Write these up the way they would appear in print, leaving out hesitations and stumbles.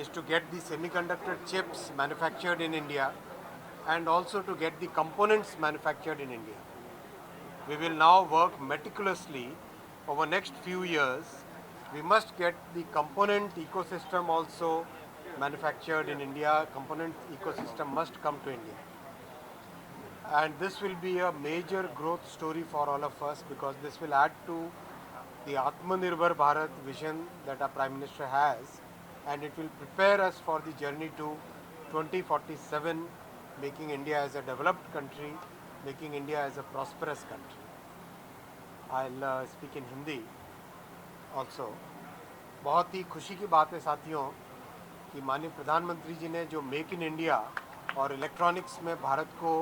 is to get the semiconductor chips manufactured in India and also to get the components manufactured in India. We will now work meticulously over next few years. We must get the component ecosystem also manufactured in India. Component ecosystem must come to India. And this will be a major growth story for all of us because this will add to the Atmanirbhar Bharat vision that our Prime Minister has, and it will prepare us for the journey to 2047, making India as a developed country, making India as a prosperous country. I'll speak in Hindi also. बहुत ही खुशी की बात है साथियों कि माननीय प्रधानमंत्री जी ने जो मेक इन इंडिया और इलेक्ट्रॉनिक्स में भारत को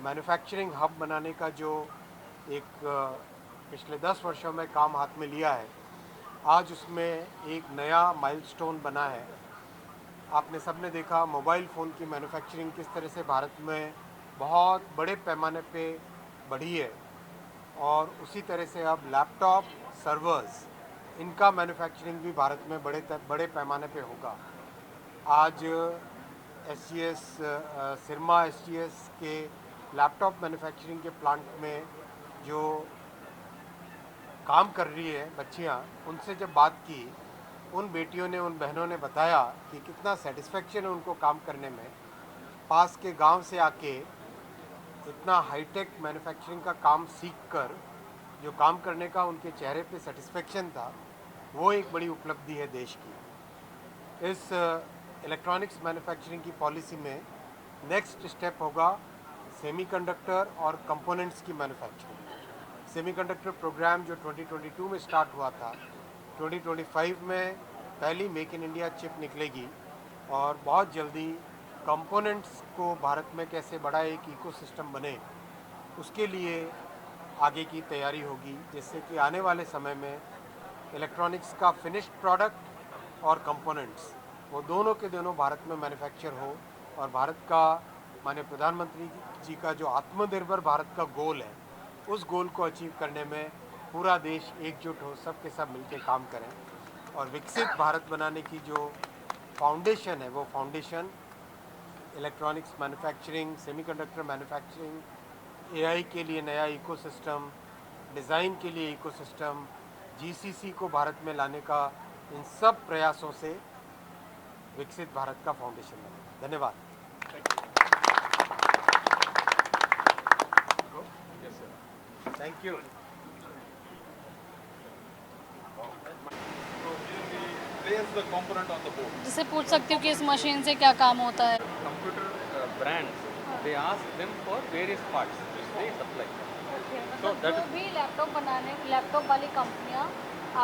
मैन्युफैक्चरिंग हब बनाने का जो एक पिछले 10 वर्षों में काम हाथ में लिया है, आज उसमें एक नया माइलस्टोन बना है। आपने सबने देखा मोबाइल फ़ोन की मैन्युफैक्चरिंग किस तरह से भारत में बहुत बड़े पैमाने पे बढ़ी है, और उसी तरह से अब लैपटॉप, सर्वर्स, इनका मैन्युफैक्चरिंग भी भारत में बड़े पैमाने पे होगा। आज SGS सिरमा SGS के लैपटॉप मैन्युफैक्चरिंग के प्लांट में जो काम कर रही है बच्चियां, उनसे जब बात की, उन बेटियों ने, उन बहनों ने बताया कि कितना सेटिस्फेक्शन है उनको काम करने में। पास के गांव से आके इतना हाईटेक मैन्युफैक्चरिंग का काम सीखकर जो काम करने का उनके चेहरे पे सेटिस्फेक्शन था, वो एक बड़ी उपलब्धि है देश की। इस इलेक्ट्रॉनिक्स मैन्युफैक्चरिंग की पॉलिसी में नेक्स्ट स्टेप होगा सेमीकंडक्टर और कंपोनेंट्स की मैन्युफैक्चरिंग। सेमीकंडक्टर प्रोग्राम जो 2022 में स्टार्ट हुआ था, 2025 में पहली मेक इन इंडिया चिप निकलेगी, और बहुत जल्दी कंपोनेंट्स को भारत में कैसे बड़ा एक इकोसिस्टम बने, उसके लिए आगे की तैयारी होगी, जिससे कि आने वाले समय में इलेक्ट्रॉनिक्स का फिनिश्ड प्रोडक्ट और कंपोनेंट्स, वो दोनों के दोनों भारत में मैन्युफैक्चर हो, और भारत का माननीय प्रधानमंत्री जी का जो आत्मनिर्भर भारत का गोल है, उस गोल को अचीव करने में पूरा देश एकजुट हो, सबके सब मिलकर काम करें, और विकसित भारत बनाने की जो फाउंडेशन है, वो foundation electronics manufacturing, semiconductor manufacturing, AI के लिए नया इकोसिस्टम, डिज़ाइन के लिए इकोसिस्टम, GCC को भारत में लाने का, इन सब प्रयासों से विकसित भारत का फाउंडेशन बने। धन्यवाद। Thank you. Place the component on the board. जिससे पूछ सकती हूँ कि इस मशीन से क्या काम होता है। Computer brands, they ask them for various parts which they supply. तो जो भी लैपटॉप बनाने, लैपटॉप वाली कंपनियाँ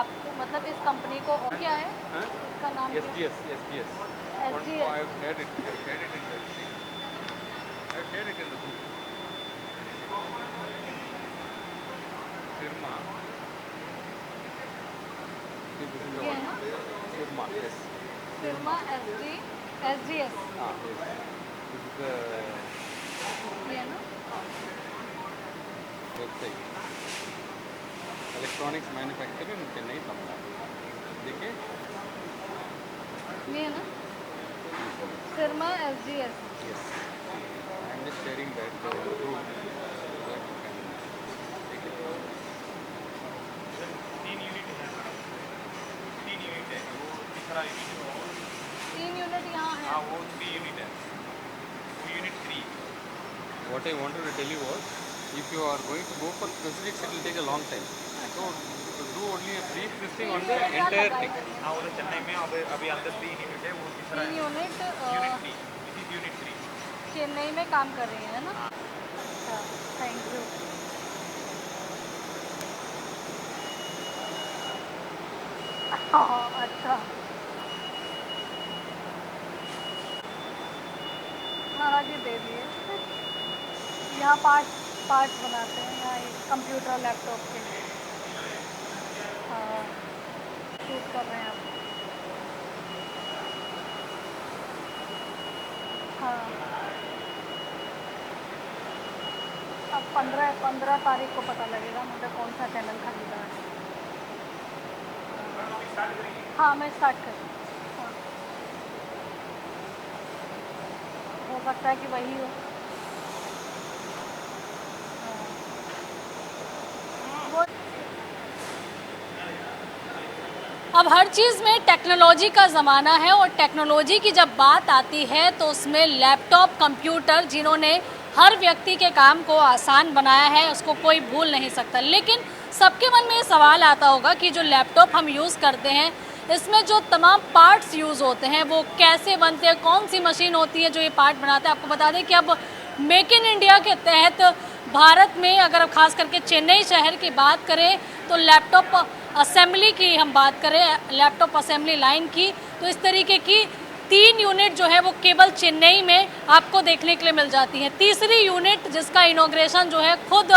आपको, मतलब इस कंपनी को क्या है? इसका नाम SGS. SGS. I've shared it in the thing. I've shared it in the group. Firma. ये है ना? Firma, yes. फिरमा SGS. Yes. This is the ये है ना? website. Electronics manufacturing in Chennai, Tamil Nadu. देखिए? ये है ना? फिरमा SGS. Yes. I'm just sharing that group so that you can take it. 3 unit है, 3 यूनिट है, वो तीसरा यूनिट है। 3 यूनिट यहाँ है। हाँ, वो 3 यूनिट है, वो unit 3। What I wanted to tell you was, if you are going to go for specifics, it will take a long time. So do only a brief listing on the entire thing. हाँ, वो चेन्नई में अभी अंदर 3 unit है, वो तीसरा 3 unit unit 3, this is unit 3। Chennai में काम कर रही है ना? अच्छा, थैंक यू। अच्छा, हाँ जी, दे दिए। यहाँ पार्ट्स बनाते हैं, यहाँ एक कंप्यूटर लैपटॉप के। हाँ, शूट कर रहे हैं आप। हाँ, अब 15 तारीख को पता लगेगा मुझे कौन सा चैनल खरीदा है। हाँ, मैं स्टार्ट कर। हाँ, सकता है कि वही हो। अब हर चीज़ में टेक्नोलॉजी का ज़माना है और टेक्नोलॉजी की जब बात आती है तो उसमें लैपटॉप, कंप्यूटर जिन्होंने हर व्यक्ति के काम को आसान बनाया है उसको कोई भूल नहीं सकता। लेकिन सबके मन में ये सवाल आता होगा कि जो लैपटॉप हम यूज़ करते हैं इसमें जो तमाम पार्ट्स यूज़ होते हैं वो कैसे बनते हैं, कौन सी मशीन होती है जो ये पार्ट बनाते हैं। आपको बता दें कि अब मेक इन इंडिया के तहत भारत में अगर खास करके चेन्नई शहर की बात करें तो लैपटॉप असेंबली की हम बात करें, लैपटॉप असेंबली लाइन की, तो इस तरीके की 3 यूनिट जो है वो केवल चेन्नई में आपको देखने के लिए मिल जाती है। तीसरी यूनिट जिसका इनॉग्रेशन जो है खुद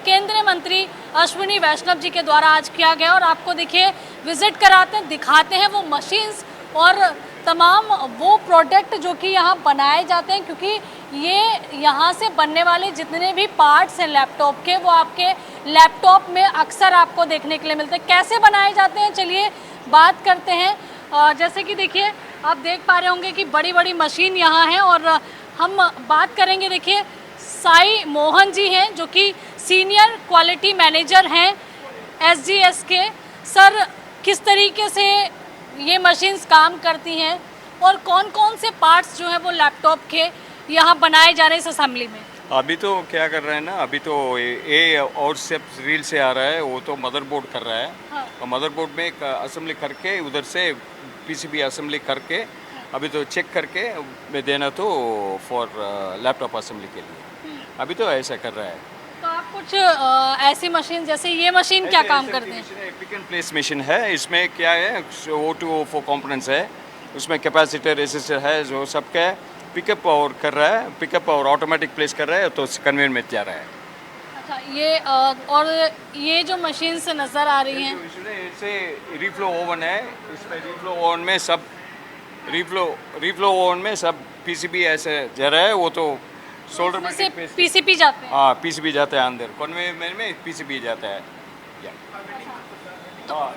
केंद्रीय मंत्री अश्विनी वैष्णव जी के द्वारा आज किया गया और आपको देखिए विजिट कराते हैं, दिखाते हैं वो मशीन्स और तमाम वो प्रोडक्ट जो कि यहाँ बनाए जाते हैं, क्योंकि ये यहाँ से बनने वाले जितने भी पार्ट्स हैं लैपटॉप के वो आपके लैपटॉप में अक्सर आपको देखने के लिए मिलते हैं। कैसे बनाए जाते हैं चलिए बात करते हैं। जैसे कि देखिए आप देख पा रहे होंगे कि बड़ी बड़ी मशीन यहाँ है और हम बात करेंगे, देखिए साई मोहन जी हैं जो कि सीनियर क्वालिटी मैनेजर हैं SGS के। सर, किस तरीके से ये मशीन्स काम करती हैं और कौन कौन से पार्ट्स जो हैं वो लैपटॉप के यहाँ बनाए जा रहे हैं इस असेंबली में? अभी तो क्या कर रहे हैं ना, अभी तो ये और सब रील से आ रहा है, वो तो मदरबोर्ड कर रहा है। हाँ। और मदरबोर्ड में एक असेंबली करके उधर से PCB असेंबली करके अभी तो चेक करके में देना तो फॉर लैपटॉप असेंबली के लिए अभी तो ऐसा कर रहा है। तो आप कुछ ऐसी मशीन, जैसे ये मशीन क्या काम करते हैं? पिक एंड प्लेस मशीन है। इसमें क्या है, O2O4 कंपोनेंट्स है, उसमें कैपेसिटर रेसिस्टर है, जो सबका पिकअप और कर रहा है, पिकअप और ऑटोमेटिक प्लेस कर रहा है तो कन्वेयर में जा रहा है। अच्छा, ये और ये जो मशीन से नज़र आ रही हैं इससे रीफ्लो ओवन है, इसमें रीफ्लो ओवन में सब रीफ्लो ओवन में सब PCB ऐसे जा रहा है, वो तो सोल्डर से में PCB जाते हैं। हाँ PCB जाता है अंदर, कन्वेयर में PCB जाता है।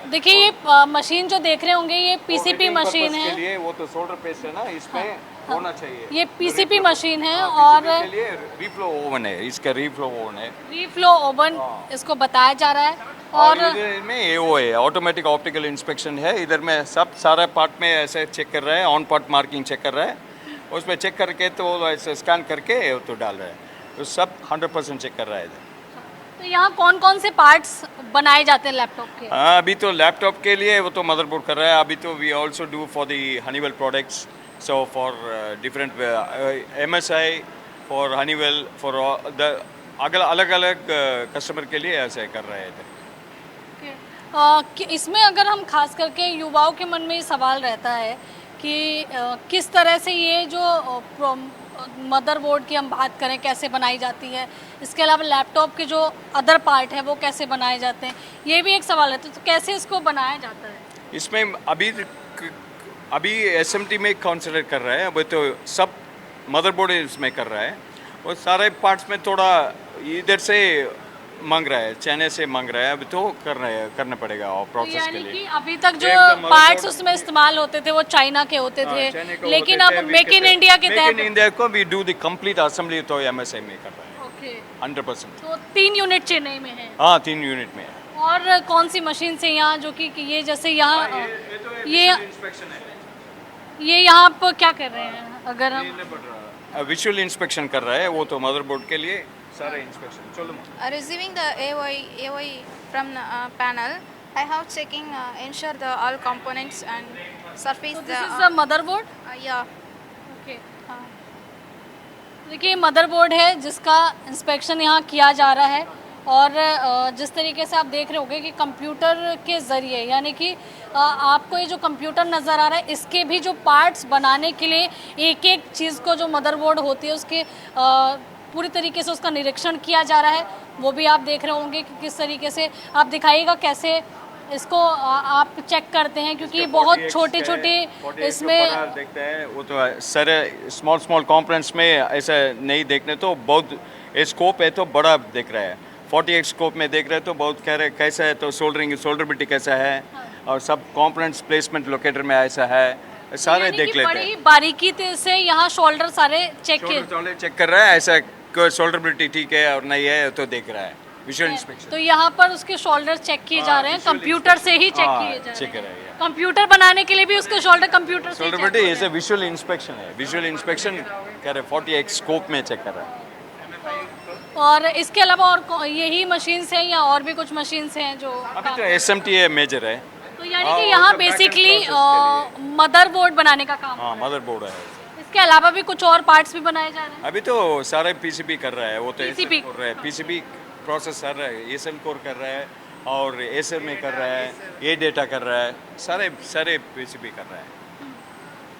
देखिए ये मशीन जो देख रहे होंगे ये PCB मशीन के है, लिए वो तो सोल्डर पेस्ट है ना, इसमें होना चाहिए। ये PCB मशीन है और PCB के लिए रीफ्लो ओवन है, इसका रीफ्लो ओवन है रीफ्लो ओवन इसको बताया जा रहा है। और और इधर में ये वो है ऑटोमेटिक ऑप्टिकल इंस्पेक्शन है, इधर में सब सारा पार्ट में ऐसे चेक कर रहा है, ऑन पार्ट मार्किंग चेक कर रहा है, उसमें चेक करके तो ऐसे स्कैन करके तो डाल रहा है, तो सब 100% चेक कर रहा है इधर। तो यहाँ कौन कौन से पार्ट्स बनाए जाते हैं लैपटॉप के? हाँ, अभी तो लैपटॉप के लिए वो तो मदरबोर्ड कर रहा है, अभी तो we also do for the Honeywell products, so for different MSI for Honeywell for the अलग अलग कस्टमर के लिए ऐसे कर रहे हैं। इसमें अगर हम खास करके युवाओं के मन में ये सवाल रहता है कि किस तरह से ये जो मदरबोर्ड की हम बात करें कैसे बनाई जाती है, इसके अलावा लैपटॉप के जो अदर पार्ट हैं वो कैसे बनाए जाते हैं, ये भी एक सवाल है। तो कैसे इसको बनाया जाता है? इसमें अभी SMT में कंसिडर कर रहा है, अभी तो सब मदरबोर्ड इसमें कर रहा है और सारे पार्ट्स में थोड़ा इधर से मांग रहा है, चाइना से मांग रहा है, अभी तो करना पड़ेगा और प्रोसेस के यानी लिए। कि अभी तक जो पार्ट्स उसमें इस्तेमाल होते थे वो चाइना के होते थे, लेकिन अब मेक इन इंडिया के तहत इंडिया को भी डू द कंप्लीट असेंबली तो MSI में कर रहा है। ओके, 100%। तो 3 यूनिट चेन्नई में है। हाँ, 3 यूनिट में है। और कौन सी मशीन से यहाँ जो कि ये जैसे यहाँ ये इंस्पेक्शन है, ये यहाँ आप क्या कर रहे हैं? अगर हम विजुअल इंस्पेक्शन कर रहा है, वो तो मदरबोर्ड के लिए सारे इंस्पेक्शन। चलो Receiving the AOI from the panel, I have checking ensure the all components and surface this is the motherboard. yeah. Okay, हाँ, देखिए मदरबोर्ड है जिसका इंस्पेक्शन यहाँ किया जा रहा है और जिस तरीके से आप देख रहे होंगे कि कंप्यूटर के ज़रिए, यानी कि आपको ये जो कंप्यूटर नज़र आ रहा है इसके भी जो पार्ट्स बनाने के लिए एक एक चीज़ को जो मदरबोर्ड होती है उसके पूरी तरीके से उसका निरीक्षण किया जा रहा है, वो भी आप देख रहे होंगे कि किस तरीके से। आप दिखाइएगा कैसे इसको आप चेक करते हैं, क्योंकि बहुत छोटे छोटे इसमें देखते हैं, वो तो सारे स्मॉल कंपोनेंट्स में ऐसा नहीं देखने, तो बहुत स्कोप है तो बड़ा देख रहा है। 40x स्कोप में देख रहे हैं तो बहुत कह रहे कैसा है, तो सोल्डरबिलिटी कैसा है और सब कंपोनेंट्स प्लेसमेंट लोकेटर में ऐसा है, सारे यानी देख कि लेते बड़ी हैं। ही बारीकी से यहाँ शोल्डर सारे चेक किए। शोल्डर चेक कर रहा है, ऐसा शोल्डरबिलिटी ठीक है और नहीं है तो देख रहा है, विजुअल इंस्पेक्शन। तो यहाँ पर उसके शोल्डर चेक किए जा रहे हैं, visual कंप्यूटर से ही चेक हाँ, किए जा check रहे कर रहे हैं। हैं, कंप्यूटर बनाने के लिए भी उसके शोल्डर कंप्यूटर से ही check हो शोल्डरबिलिटी रहे इज ए हैं। विजुअल इंस्पेक्शन है, विजुअल इंस्पेक्शन कर रहे हैं, 40x स्कोप में चेक कर रहा है। और इसके अलावा और यही मशीन्स हैं या और भी कुछ मशीन्स हैं जो अभी तो SMT मेजर है। तो यानी हाँ, कि वो यहाँ तो back end बेसिकली process के मदरबोर्ड बनाने का काम। हाँ, मदरबोर्ड है। इसके अलावा भी कुछ और पार्ट्स भी बनाए जा रहे हैं। अभी तो सारे PCB कर रहा है, वो तो PCB कर रहा है, PCB प्रोसेस कर रहा है, ASM कोर कर रहा है और ASM में कर रहा है, ये डेटा कर रहा है, सारे PCB कर रहा है।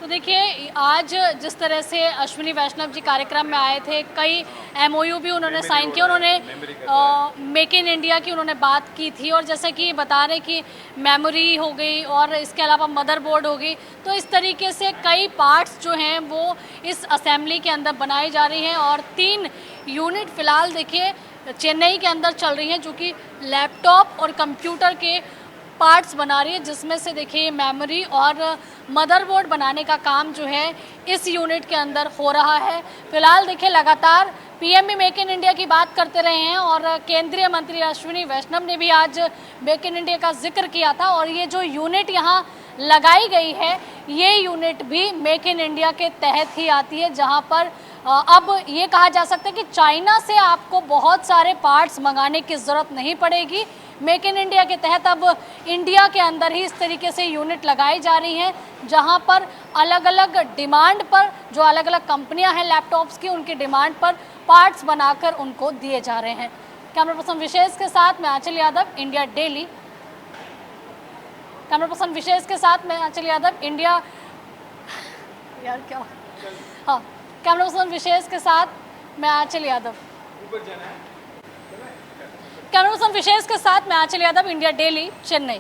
तो देखिए आज जिस तरह से अश्विनी वैष्णव जी कार्यक्रम में आए थे, कई MOU भी उन्होंने साइन किए, उन्होंने मेक इन इंडिया की उन्होंने बात की थी और जैसे कि बता रहे कि मेमोरी हो गई और इसके अलावा मदरबोर्ड हो गई, तो इस तरीके से कई पार्ट्स जो हैं वो इस असेंबली के अंदर बनाई जा रही हैं और 3 यूनिट फ़िलहाल देखिए चेन्नई के अंदर चल रही हैं जो कि लैपटॉप और कंप्यूटर के पार्ट्स बना रही है, जिसमें से देखिए मेमोरी और मदरबोर्ड बनाने का काम जो है इस यूनिट के अंदर हो रहा है। फिलहाल देखिए लगातार पीएम भी मेक इन इंडिया की बात करते रहे हैं और केंद्रीय मंत्री अश्विनी वैष्णव ने भी आज मेक इन इंडिया का जिक्र किया था और ये जो यूनिट यहाँ लगाई गई है ये यूनिट भी मेक इन इंडिया के तहत ही आती है, जहाँ पर अब ये कहा जा सकता है कि चाइना से आपको बहुत सारे पार्ट्स मंगाने की ज़रूरत नहीं पड़ेगी। मेक इन इंडिया के तहत अब इंडिया के अंदर ही इस तरीके से यूनिट लगाई जा रही हैं, जहां पर अलग अलग डिमांड पर जो अलग अलग कंपनियां हैं लैपटॉप्स की, उनकी डिमांड पर पार्ट्स बनाकर उनको दिए जा रहे हैं। कैमरा पर्सन विशेष के साथ मैं Aanchal Yadav, India daily. Camera person Vishesh के साथ मैं आंचल यादव, इंडिया यार क्या हाँ कैमरा पर्सन विशेष के साथ मैं आंचल यादव। कैमरा पर्सन विशेष के साथ मैं आंचल यादव, इंडिया डेली, चेन्नई।